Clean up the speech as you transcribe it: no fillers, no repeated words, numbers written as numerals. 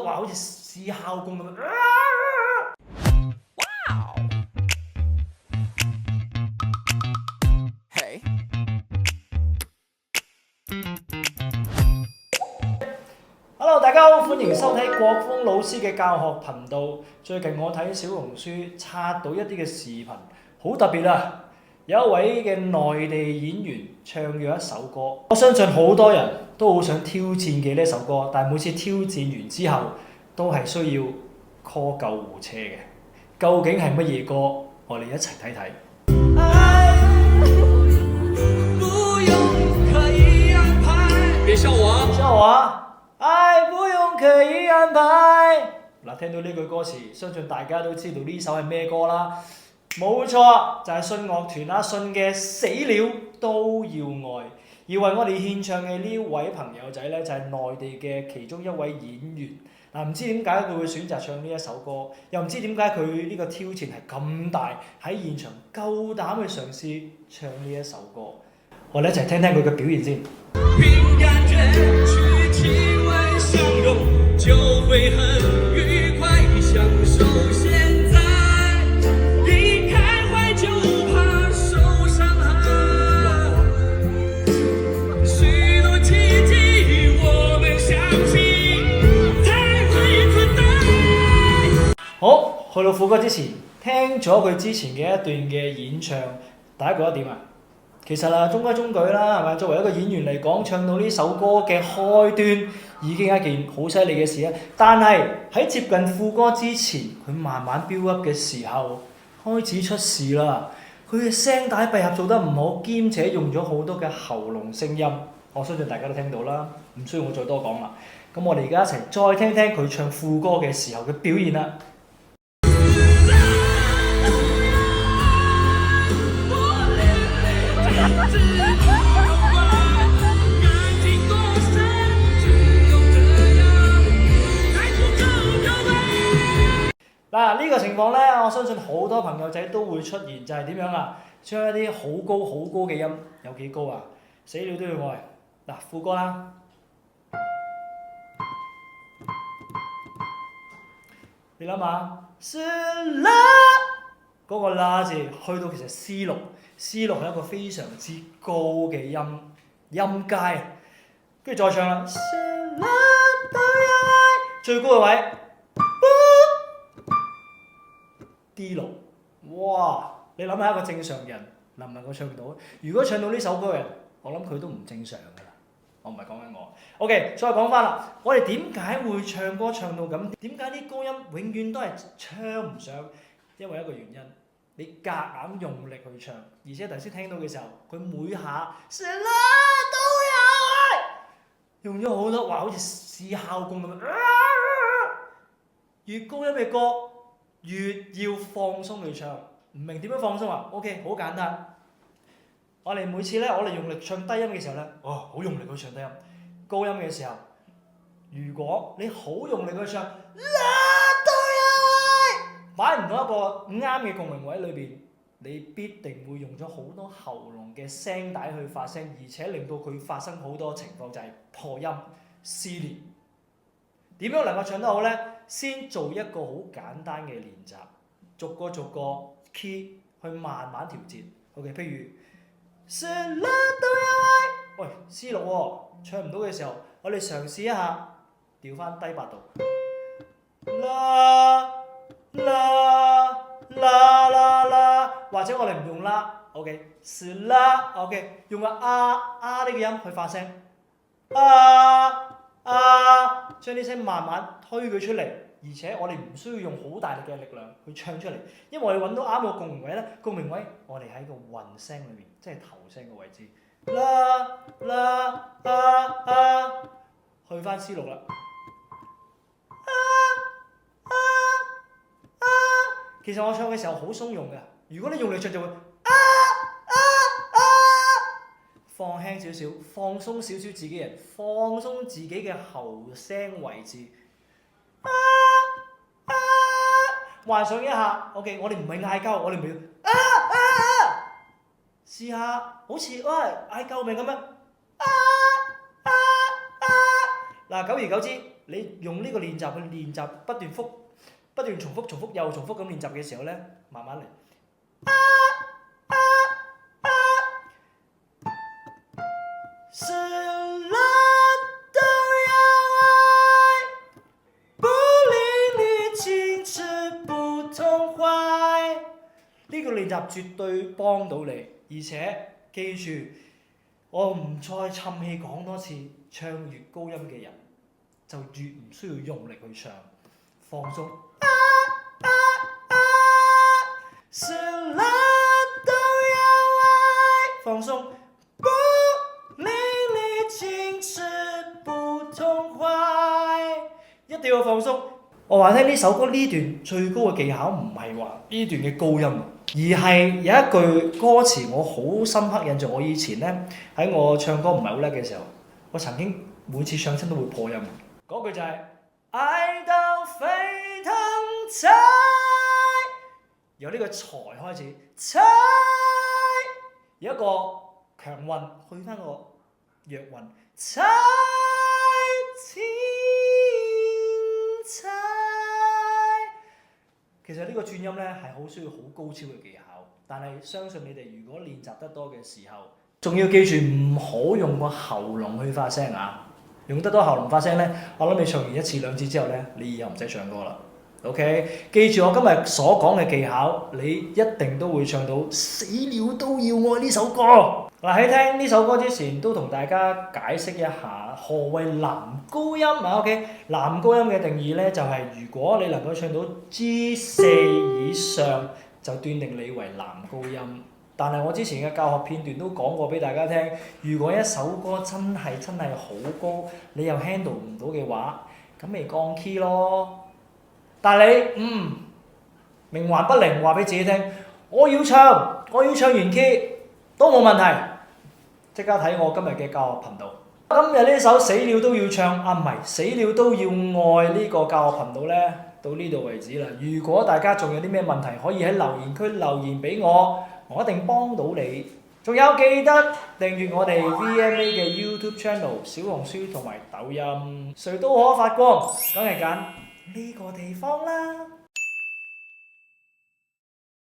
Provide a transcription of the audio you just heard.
哇好似試敲功咁樣。Hey. Hello， 大家好，歡迎收睇國峰老師嘅教學頻道。最近我睇小紅書刷到一啲嘅視頻，好特別啊！有一位嘅內地演員唱咗一首歌，我相信好多人都好想挑戰嘅呢首歌，但係每次挑戰完之後，都係需要 call 救護車嘅。究竟係乜嘢歌？我哋一齊睇睇。別笑我，笑我啊！愛不用刻意安排。嗱，聽到呢句歌詞，相信大家都知道呢首係咩歌啦。冇錯，就係信樂團阿信嘅《死了都要愛》。而為我哋獻唱嘅呢位朋友仔呢，就係內地嘅其中一位演員。嗱，唔知點解佢會選擇唱呢一首歌，又唔知點解佢呢個挑戰係咁大，喺現場夠膽去嘗試唱呢一首歌。我哋一齊聽聽佢嘅表現先。憑感覺去體溫相融，就會很愉快，享受現在。離開懷就怕受傷害，許多奇蹟我們相信才會存在。好，去到副歌之前，聽咗佢之前嘅一段嘅演唱，大家覺得點啊？其實啊，中規中矩啦，係咪？作為一個演員嚟講，唱到呢首歌嘅開端已經係一件好犀利嘅事啊！但係喺接近副歌之前，佢慢慢 build up 嘅時候，開始出事啦。佢嘅聲帶閉合做得唔好，兼且用咗好多嘅喉嚨聲音，我相信大家都聽到啦，唔需要我再多講啦。咁我哋而家一齊再聽聽佢唱副歌嘅時候嘅表現啦。嗱，呢個情況呢，我相信好多朋友仔都會出現，就係點樣啊？將一啲好高好高嘅音，有幾高啊？死了都要愛。嗱，副歌啦，你諗下，是啦嗰個啦字去到其實 C 六係一個非常之高嘅音階，跟住再唱啦，是啦都要愛，最高嘅位。D 六，哇！你諗下一個正常人能唔能夠唱到？如果唱到呢首歌嘅人，我諗佢都唔正常㗎啦。我唔係講緊我。OK， 再講翻啦，我哋點解會唱歌唱到咁？點解啲高音永遠都係唱唔上？因為一個原因，你夾硬用力去唱，而且頭先聽到嘅時候，佢每下是啦都有愛，用咗好多話，好似試敲功咁樣。越高音嘅歌，越要放鬆去唱，唔明點樣放鬆啊 ？OK， 好簡單。我哋每次咧，我哋用力唱低音嘅時候咧，好用力去唱低音。高音嘅時候，如果你好用力去唱，都有愛，擺唔到一個啱嘅共鳴位裏邊，你必定會用咗好多喉嚨嘅聲帶去發聲，而且令到佢發生好多情況就係破音、撕裂。點樣能夠唱得好呢？先做一個好簡單嘅練習，逐個 key 去慢慢調節。OK， 譬如是啦都有愛，喂 C 六喎，唱唔到嘅時候，我哋嘗試一下調翻低八度，啦啦啦啦啦，或者我哋唔用啦 ，OK， 是啦 ，OK， 用個啊呢個音去發聲，將啲聲慢慢推佢出嚟，而且我哋唔需要用好大力嘅力量去唱出嚟，因為我哋揾到啱個共鳴位咧，共鳴位我哋喺個韻聲裏面，即係頭聲嘅位置，去翻 C 六啦，其實我唱嘅時候好鬆容嘅，如果你用力唱就會放輕少少，放鬆少少自己人，放鬆自己嘅喉聲位置。幻想一下 ，OK， 我哋唔係嗌交，我哋唔係要試下好似嗌救命咁樣。嗱，久而久之，你用呢個練習去練習，不斷重複又重複咁練習嘅時候咧，慢慢嚟。死了都要愛，不淋漓盡致不痛快。呢個練習絕對幫到你，而且記住，我唔再氹氣講多次，唱越高音嘅人就越唔需要用力去唱，放鬆。死了都要愛，放鬆。不淋漓盡致不痛快，一定要放鬆。我話聽呢首歌呢段最高嘅技巧唔係話呢段嘅高音，而係有一句歌詞我好深刻印象。我以前呢，喺我唱歌唔係好叻嘅時候，我曾經每次唱親都會破音。嗰句就係愛到沸騰才，由呢個才開始，才有一個強韻去翻個弱韻，才天才。其實呢個轉音咧係好需要好高超嘅技巧，但係相信你哋如果練習得多嘅時候，仲要記住唔好用個喉嚨去發聲啊！用得多喉嚨發聲咧，我諗你唱完1次2次之後咧，你以後唔使唱歌啦。OK， 記住我今日所講嘅技巧，你一定都會唱到死了都要愛呢首歌。嗱，喺聽呢首歌之前，都同大家解釋一下何謂男高音啊。OK， 男高音嘅定義咧就係、如果你能夠唱到 G4 以上，就斷定你為男高音。但係我之前嘅教學片段都講過俾大家聽，如果一首歌真係好高，你又 handle 唔到嘅話，咁咪降 key 咯。但係你冥頑不靈，話俾自己聽，我要唱完 key 都冇問題。即刻睇我今日嘅教學頻道。今日呢首死了都要唱唔係死了都要愛呢個教學頻道呢，到呢度為止啦。如果大家仲有啲咩問題，可以喺留言區留言俾我，我一定幫到你。仲有記得訂閱我哋 VMA 嘅 YouTube Channel、小紅書同埋抖音。誰都可發光，梗係揀呢個地方啦。